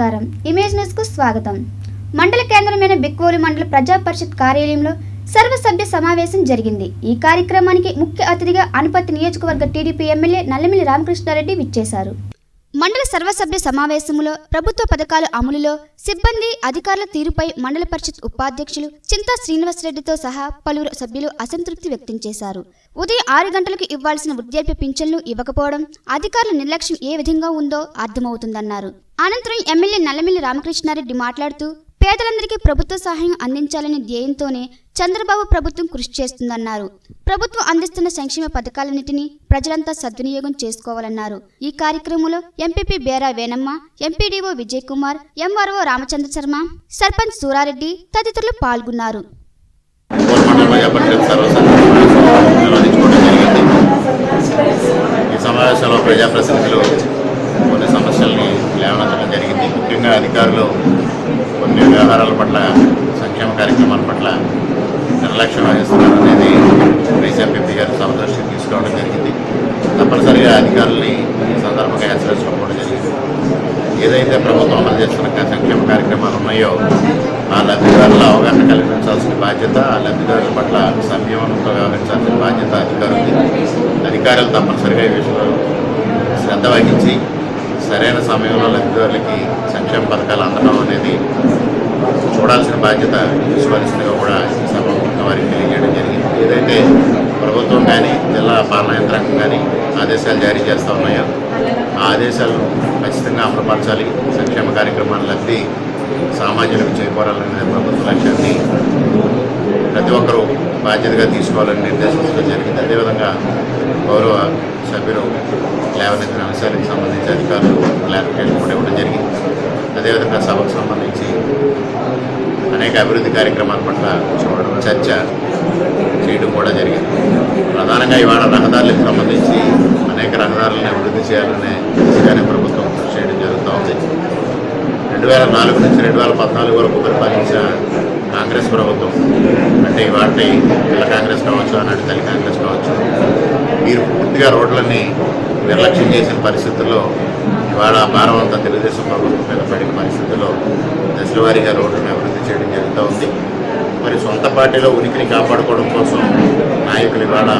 నమస్కారం. Image news కు స్వాగతం. మండల కేంద్రమైన బిక్కోలు మండల ప్రజా పరిషత్ కార్యాలయంలో సర్వసభ్య సమావేశం జరిగింది. ఈ కార్యక్రమానికి ముఖ్య అతిథిగా అనుపత్తి నియోజకవర్గ టీడీపీ ఎమ్మెల్యే నల్లమిల్లి రామకృష్ణారెడ్డి విచ్చేశారు. మండల సర్వసభ్య సమావేశంలో ప్రభుత్వ పథకాల అమలులో సిబ్బంది అధికారుల తీరుపై మండల పరిషత్ ఉపాధ్యక్షులు చింతా శ్రీనివాసరెడ్డితో సహా పలువురు సభ్యులు అసంతృప్తి వ్యక్తం చేశారు. ఉదయం 6 గంటలకు ఇవ్వాల్సిన వృద్ధాప్య పింఛన్లు ఇవ్వకపోవడం, అధికారుల నిర్లక్ష్యం ఏ విధంగా ఉందో అర్థమవుతుందన్నారు. అనంతరం ఎమ్మెల్యే నల్లమిల్లి రామకృష్ణారెడ్డి మాట్లాడుతూ పేదలందరికీ ప్రభుత్వ సహాయం అందించాలనే ధ్యేయంతోనే చంద్రబాబు ప్రభుత్వం కృషి చేస్తుందన్నారు. ప్రభుత్వం అందిస్తున్న సంక్షేమ పథకాలన్నింటినీ ప్రజలంతా సద్వినియోగం చేసుకోవాలన్నారు. ఈ కార్యక్రమంలో MPP Bera Venamma, MPDO Vijay Kumar, MRO Ramachandra Sharma, sarpanch Surareddy తదితరులు పాల్గొన్నారు. ఈ సమావేశంలో ప్రజాప్రతినిధులు కొన్ని సమస్యల్ని లేవనెత్తడం జరిగింది. ముఖ్యంగా అధికారులు కొన్ని వ్యవహారాల పట్ల, సంక్షేమ కార్యక్రమాల పట్ల నిర్లక్ష్యం వహిస్తున్నారు అనేది వైసీపీ గారి సభ దృష్టికి తీసుకోవడం జరిగింది. తప్పనిసరిగా అధికారుల్ని ఈ సందర్భంగా హెచ్చరించడం కూడా జరిగింది. ఏదైతే ప్రభుత్వం అమలు చేస్తున్న సంక్షేమ కార్యక్రమాలు ఉన్నాయో ఆ లబ్ధిదారుల అవగాహన కల్పించాల్సిన బాధ్యత, ఆ లబ్ధిదారుల పట్ల సంయమనంతో వ్యవహరించాల్సిన బాధ్యత అధికారులు తప్పనిసరిగా ఈ విషయంలో శ్రద్ధ వహించి సరైన సమయంలో లబ్ధిదారులకి సంక్షేమ పథకాలు అందడం అనేది చూడాల్సిన బాధ్యత తీసుకోవాల్సిందిగా కూడా సభాముఖంగా వారికి తెలియజేయడం జరిగింది. ఏదైతే ప్రభుత్వం కానీ జిల్లా పాలనా యంత్రాంగం కానీ ఆదేశాలు జారీ చేస్తూ ఉన్నాయో ఆ ఆదేశాలను ఖచ్చితంగా అమలుపరచాలి. సంక్షేమ కార్యక్రమాల లబ్ధి సామాన్యులకు చేకూరాలనే ప్రభుత్వ లక్ష్యాన్ని ప్రతి ఒక్కరూ బాధ్యతగా తీసుకోవాలని నిర్దేశించడం జరిగింది. అదేవిధంగా గౌరవ సభ్యులు లేవనెత్తిన అంశాలకు సంబంధించి అధికారులు క్లారిఫికేషన్ కూడా ఇవ్వడం జరిగింది. అదేవిధంగా సభకు సంబంధించి అనేక అభివృద్ధి కార్యక్రమాల పట్ల చర్చ చేయడం కూడా జరిగింది. ప్రధానంగా ఇవాళ రహదారులకు సంబంధించి అనేక రహదారులను అభివృద్ధి చేయాలనే దిశగానే ప్రభుత్వం కృషి చేయడం జరుగుతూ ఉంది. 2004 నుంచి 2014 వరకు పరిపాలించిన కాంగ్రెస్ ప్రభుత్వం, అంటే ఇవాటి పిల్ల కాంగ్రెస్ కావచ్చు, ఆనాటి తల్లి కాంగ్రెస్ కావచ్చు, మీరు పూర్తిగా రోడ్లన్నీ నిర్లక్ష్యం చేసిన పరిస్థితుల్లో ఇవాళ భారం అంతా తెలుగుదేశం ప్రభుత్వం మీద పడిన పరిస్థితుల్లో దశలవారీగా రోడ్లను అభివృద్ధి చేయడం జరుగుతూ ఉంది. మరి సొంత పార్టీలో ఉనికిని కాపాడుకోవడం కోసం నాయకులు ఇవాళ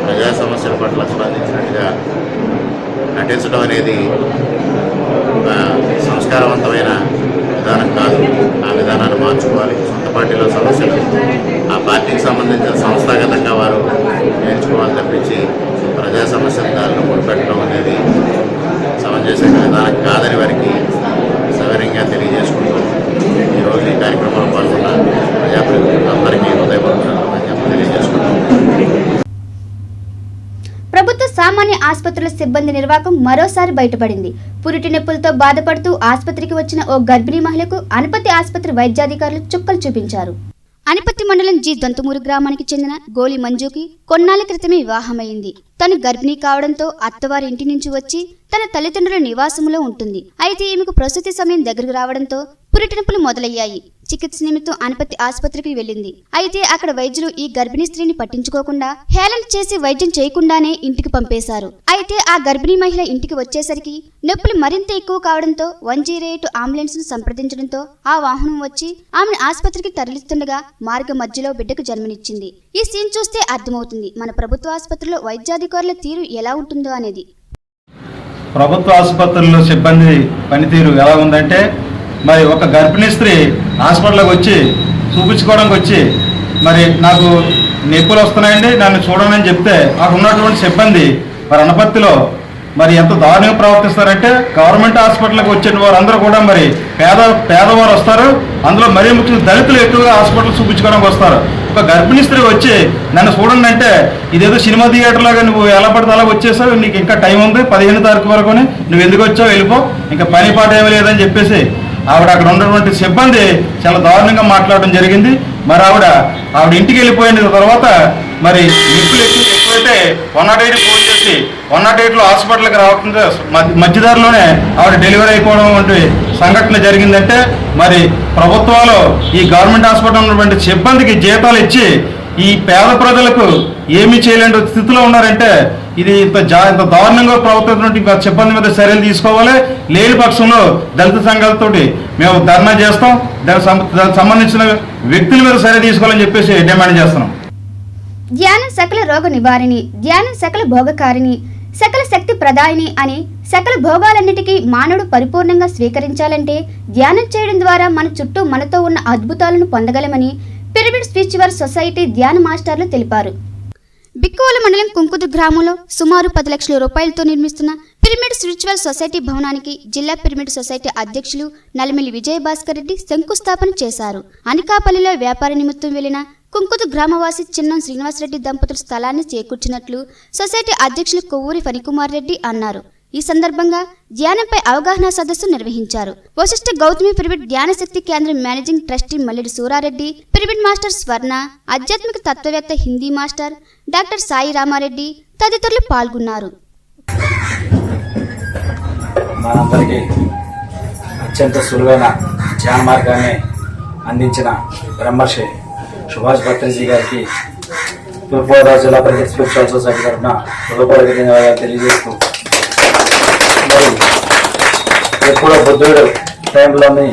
ప్రజా సమస్యల పట్ల స్పందించినట్టుగా నటించడం అనేది సంస్కారవంతమైన విధానం కాదు. ఆ విధానాన్ని మార్చుకోవాలి. సొంత పార్టీలో సమస్యలు ఆ పార్టీకి సంబంధించిన సంస్థాగతంగా వారు నేర్చుకోవాలి తప్పించి ప్రజా సమస్యల దారిలో ముడిపెట్టడం అనేది సమంజస విధానం కాదని వారికి సవినయంగా తెలియజేసుకుంటూ ఈరోజు ఈ కార్యక్రమంలో పాల్గొన్న ప్రజాప్రతినిధులకు అందరికీ హృదయపూర్వకంగా తెలియజేసుకుంటాం. ప్రభుత్వ సామాన్య ఆసుపత్రుల సిబ్బంది నిర్వాకం మరోసారి బయటపడింది. పురిటి నొప్పులతో బాధపడుతూ ఆసుపత్రికి వచ్చిన ఓ గర్భిణీ మహిళకు అనపత్తి ఆసుపత్రి వైద్యాధికారులు చుక్కలు చూపించారు. అనపత్తి మండలం జి దొంతమూరు గ్రామానికి చెందిన గోలి మంజుకి కొన్నాళ్ల క్రితమే వివాహమైంది. తను గర్భిణీ కావడంతో అత్తవారి ఇంటి నుంచి వచ్చి తన తల్లిదండ్రుల నివాసంలో ఉంటుంది. అయితే ఈమెకు ప్రసూతి సమయం దగ్గరకు రావడంతో పురిటి నొప్పులు మొదలయ్యాయి. చికిత్స నిమిత్తం అనపత్తి ఆసుపత్రికి వెళ్ళింది. అయితే అక్కడ వైద్యులు ఈ గర్భిణీ స్త్రీని పట్టించుకోకుండా హేళన చేసి వైద్యం చేయకుండానే ఇంటికి పంపేశారు. అయితే ఆ గర్భిణీ మహిళ ఇంటికి వచ్చేసరికి నొప్పులు మరింత ఎక్కువ కావడంతో 108 అంబులెన్స్ ను సంప్రదించడంతో ఆ వాహనం వచ్చి ఆమెను ఆసుపత్రికి తరలిస్తుండగా మార్గ మధ్యలో బిడ్డకు జన్మనిచ్చింది. ఈ సీన్ చూస్తే అర్థమవుతుంది మన ప్రభుత్వ ఆసుపత్రిలో వైద్యాధికారుల తీరు ఎలా ఉంటుందో అనేది. ప్రభుత్వ ఆసుపత్రుల్లో సిబ్బంది పనితీరు ఎలా ఉందంటే, మరి ఒక గర్భిణీ స్త్రీ హాస్పిటల్కి వచ్చి చూపించుకోవడానికి వచ్చి మరి నాకు నొప్పులు వస్తున్నాయండి నన్ను చూడమని చెప్తే అక్కడ ఉన్నటువంటి సిబ్బంది మరి అనపత్తిలో మరి ఎంత దారుణంగా ప్రవర్తిస్తారంటే, గవర్నమెంట్ హాస్పిటల్కి వచ్చిన వారందరూ కూడా మరి పేదవారు వస్తారు. అందులో మరీ ముఖ్యంగా దళితులు ఎక్కువగా హాస్పిటల్ చూపించుకోవడానికి వస్తారు. ఒక గర్భిణీ స్త్రీ వచ్చి నన్ను చూడండి అంటే ఇదేదో సినిమా థియేటర్లాగా నువ్వు ఎలా పడితే అలా వచ్చేసావు, నీకు ఇంకా టైం ఉంది 15 తారీఖు వరకు, నువ్వు ఎందుకు వచ్చావు వెళ్ళిపో, ఇంకా పని పాట ఏమీ లేదని చెప్పేసి ఆవిడ అక్కడ ఉన్నటువంటి సిబ్బంది చాలా దారుణంగా మాట్లాడడం జరిగింది. మరి ఆవిడ ఇంటికి వెళ్ళిపోయిన తర్వాత మరి నొప్పులు ఎక్కువైతే 108 ఫోన్ చేసి 108లో హాస్పిటల్కి రావకుండా మధ్యదారిలోనే ఆవిడ డెలివరీ అయిపోవడం వంటి సంఘటన జరిగిందంటే, మరి ప్రభుత్వాలు ఈ గవర్నమెంట్ హాస్పిటల్ ఉన్నటువంటి సిబ్బందికి జీతాలు ఇచ్చి ఈ పేద ప్రజలకు ఏమీ చేయలేని స్థితిలో ఉన్నారంటే ఇది ఇంత దారుణంగా ప్రభుత్వం సిబ్బంది మీద చర్యలు తీసుకోవాలి. లేని పక్షంలో దళిత సంఘాలతోటి మేము ధర్నా చేస్తాం. దానికి సంబంధించిన వ్యక్తుల మీద చర్య తీసుకోవాలని చెప్పేసి డిమాండ్ చేస్తున్నాం. ధ్యానం సకల రోగ నివారిణి, ధ్యానం సకల భోగకారిణి, సకల శక్తి ప్రదాయిని అని సకల భోగాలన్నిటికీ మానవుడు పరిపూర్ణంగా స్వీకరించాలంటే ధ్యానం చేయడం ద్వారా మన చుట్టూ మనతో ఉన్న అద్భుతాలను పొందగలమని పిరమిడ్ స్పిరిచువల్ సొసైటీ ధ్యాన మాస్టర్లు తెలిపారు. బిక్కువోలు మండలం కుంకుదు గ్రామంలో సుమారు 10 లక్షల రూపాయలతో నిర్మిస్తున్న పిరమిడ్ స్పిరిచువల్ సొసైటీ భవనానికి జిల్లా పిరమిడ్ సొసైటీ అధ్యక్షులు నల్లమిల్లి విజయభాస్కర్ రెడ్డి శంకుస్థాపన చేశారు. అనకాపల్లిలో వ్యాపార నిమిత్తం వెళ్లిన కుంకుదు గ్రామవాసి చిన్నం శ్రీనివాసరెడ్డి దంపతులు స్థలాన్ని చేకూర్చినట్లు సొసైటీ అధ్యక్షులు కొవ్వూరి ఫణికుమార్ రెడ్డి అన్నారు. ఈ సందర్భంగా ధ్యానంపై అవగాహన సదస్సు నిర్వహించారు. వశిష్ఠ గౌతమి పిరమిడ్ ధ్యాన శక్తి కేంద్రం managing trustee Malladi Surareddy, pyramid master Swarna, ఆధ్యాత్మిక తత్వవేత్త హిందీ మాస్టర్ డాక్టర్ సాయి రామారెడ్డి తదితరులు పాల్గొన్నారు. మనందరికీ అత్యంత సులువైన ధ్యాన మార్గాన్ని అందించిన బ్రహ్మర్షి సుభాష్ భత్రిజీ గారికి తూర్పుగోదావరి జిల్లా పిరమిడ్ స్పిరిచువల్ సొసైటీ తరఫున హృదయపూర్వక ధన్యవాదాలు తెలియజేస్తూ, మరి ఎప్పుడో బుద్ధుడు టైంలోని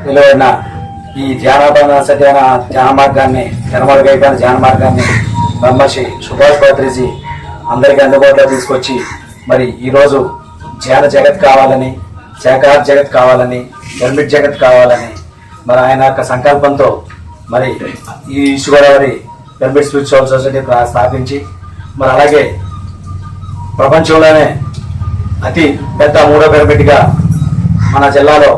విలువైన ఈ ధ్యాన మార్గాన్ని ధర్మగైన ధ్యాన మార్గాన్ని బ్రహ్మర్షి సుభాష్ భత్రిజీ అందరికీ అందుబాటులో తీసుకొచ్చి మరి ఈరోజు ధ్యాన జగత్ కావాలని, శాకాహార జగత్ కావాలని, పిరమిడ్ జగత్ కావాలని మరి ఆయన యొక్క సంకల్పంతో మరి ఈ east Godavari pyramid spiritual society స్థాపించి మరి అలాగే ప్రపంచంలోనే అతి పెద్ద 3వ పిరమిడ్గా మన జిల్లాలో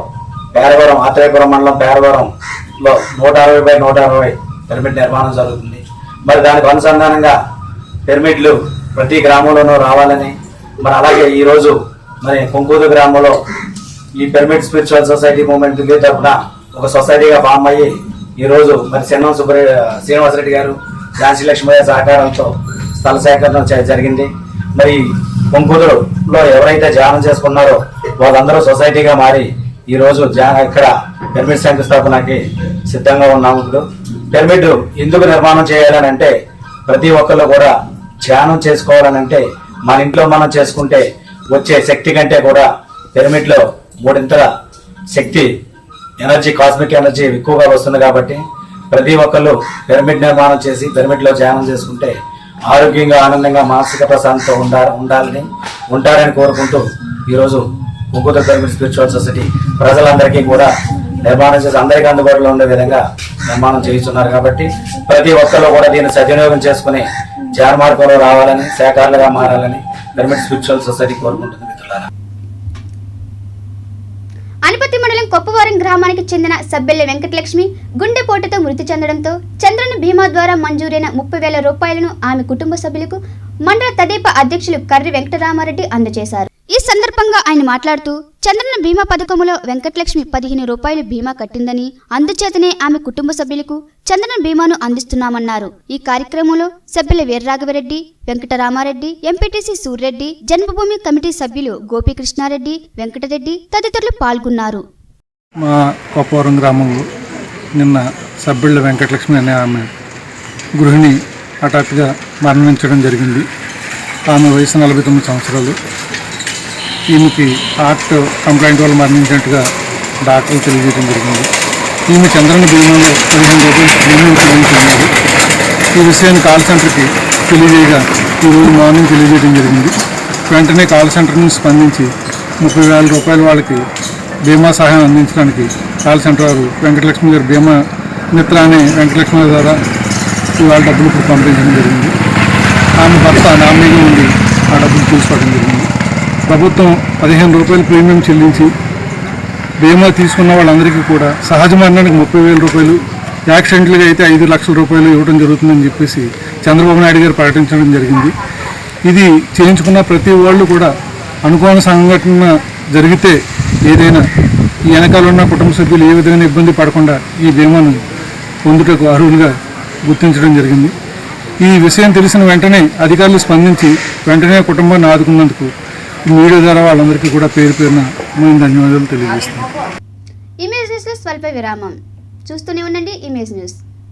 పేరవరం, ఆత్రేయపురం మండలం పేరవరంలో 160/160 పిరమిడ్ నిర్మాణం జరుగుతుంది. మరి దానికి అనుసంధానంగా పిరమిడ్లు ప్రతి గ్రామంలోనూ రావాలని మరి అలాగే ఈరోజు మరి కుంకూరు గ్రామంలో ఈ పిరమిడ్ స్పిరిచువల్ సొసైటీ మూవ్మెంట్ తరఫున ఒక సొసైటీగా ఫామ్ అయ్యి ఈరోజు మరి చిన్నం శ్రీనివాసరెడ్డి గారు, ఝాన్సీ లక్ష్మయ్య సహకారంతో స్థల సేకరణ జరిగింది. మరి కుంకూరులో ఎవరైతే ధ్యానం చేసుకున్నారో వాళ్ళందరూ సొసైటీగా మారి ఈరోజు ఇక్కడ పిరమిడ్ శంకుస్థాపనకి సిద్ధంగా ఉన్నాము. ఇప్పుడు పిరమిడ్ ఎందుకు నిర్మాణం చేయాలని అంటే ప్రతి ఒక్కళ్ళు కూడా ధ్యానం చేసుకోవాలనంటే మన ఇంట్లో మనం చేసుకుంటే వచ్చే శక్తి కంటే కూడా పిరమిడ్లో 3 శక్తి ఎనర్జీ, కాస్మిక్ ఎనర్జీ ఎక్కువగా వస్తుంది. కాబట్టి ప్రతి ఒక్కళ్ళు పిరమిడ్ నిర్మాణం చేసి పిరమిడ్లో ధ్యానం చేసుకుంటే ఆరోగ్యంగా, ఆనందంగా, మానసిక ప్రశాంతతో ఉంటారని కోరుకుంటూ ఈరోజు కుంకుదు పిరమిడ్ స్పిరిచువల్ సొసైటీ ప్రజలందరికీ కూడా నిర్మాణం చేసి అందరికీ అందుబాటులో ఉండే విధంగా నిర్మాణం చేస్తున్నారు. కాబట్టి ప్రతి ఒక్కళ్ళు కూడా దీన్ని సద్వినియోగం చేసుకుని ధ్యాన మార్గంలో రావాలని, శాఖాలుగా మారాలని పిరమిడ్ స్పిరిచువల్ సొసైటీ కోరుకుంటుంది. మిత్రులారా, అనపతి మండలం కొప్పవరం గ్రామానికి చెందిన సబ్బెల్ల వెంకటలక్ష్మి గుండెపోటుతో మృతి చెందడంతో చంద్రన బీమా ద్వారా మంజూరైన 30,000 రూపాయలను ఆమె కుటుంబ సభ్యులకు మండల తదేప అధ్యక్షులు కర్రి వెంకటరామారెడ్డి అందజేశారు. ఈ సందర్భంగా ఆయన మాట్లాడుతూ చంద్రన బీమా పథకంలో వెంకటలక్ష్మి 15 రూపాయలు బీమా కట్టిందని, అందుచేతనే ఆమె కుటుంబ సభ్యులకు చంద్రన బీమాను అందిస్తున్నామన్నారు. ఈ కార్యక్రమంలో సభ్యుల వీర్రాఘవరెడ్డి, వెంకటరామారెడ్డి, ఎంపీటీసీ సూర్రెడ్డి, జన్మభూమి కమిటీ సభ్యులు గోపీకృష్ణారెడ్డి, వెంకటరెడ్డి తదితరులు పాల్గొన్నారు. మా కొప్పవరం గ్రామంలో నిన్న సభ్యుల వెంకటలక్ష్మి అనే ఆమె గృహిణి హఠాత్తుగా మరణించడం జరిగింది. ఆమె వయసు 49 సంవత్సరాలు. ఈమెకి హార్ట్ కంప్లైంట్ వల్ల మరణించినట్టుగా డాక్టర్లు తెలియజేయడం జరిగింది. ఈమె చంద్రన బీమాలో 15 రూపాయలు ప్రీమియం చెల్లించున్నారు. ఈ విషయాన్ని కాల్ సెంటర్కి తెలియజేయగా ఈరోజు మార్నింగ్ తెలియజేయడం జరిగింది. వెంటనే కాల్ సెంటర్ నుంచి స్పందించి 30,000 రూపాయలు వాళ్ళకి బీమా సహాయం అందించడానికి కాల్ సెంటర్ వారు వెంకటలక్ష్మి గారు బీమా మిత్ర అనే వెంకటలక్ష్మి ద్వారా ఇవాళ డబ్బులు ఇప్పుడు పంపించడం జరిగింది. ఆమె భర్త నామినీగా ఉండి ఆ డబ్బులు తీసుకోవడం జరిగింది. ప్రభుత్వం 15 రూపాయలు ప్రీమియం చెల్లించి బీమా తీసుకున్న వాళ్ళందరికీ కూడా సహజ మరణానికి 30,000 రూపాయలు, యాక్సిడెంట్లుగా అయితే 5 లక్షల రూపాయలు ఇవ్వడం జరుగుతుందని చెప్పేసి చంద్రబాబు నాయుడు గారు ప్రకటించడం జరిగింది. ఇది చేయించుకున్న ప్రతి వాళ్ళు కూడా అనుకోని సంఘటన జరిగితే ఏదైనా ఈ వెనకాల ఉన్న కుటుంబ సభ్యులు ఏ విధమైన ఇబ్బంది పడకుండా ఈ బీమాను పొందుటకు అర్హులుగా గుర్తించడం జరిగింది. ఈ విషయం తెలిసిన వెంటనే అధికారులు స్పందించి వెంటనే కుటుంబాన్ని ఆదుకున్నందుకు మీడియా ద్వారా వాళ్ళందరికీ కూడా పేరు పేరున మేము ధన్యవాదాలు తెలియజేస్తున్నాం. ఇమేజ్ న్యూస్లో స్వల్ప విరామం. చూస్తూనే ఉండండి ఇమేజ్ న్యూస్.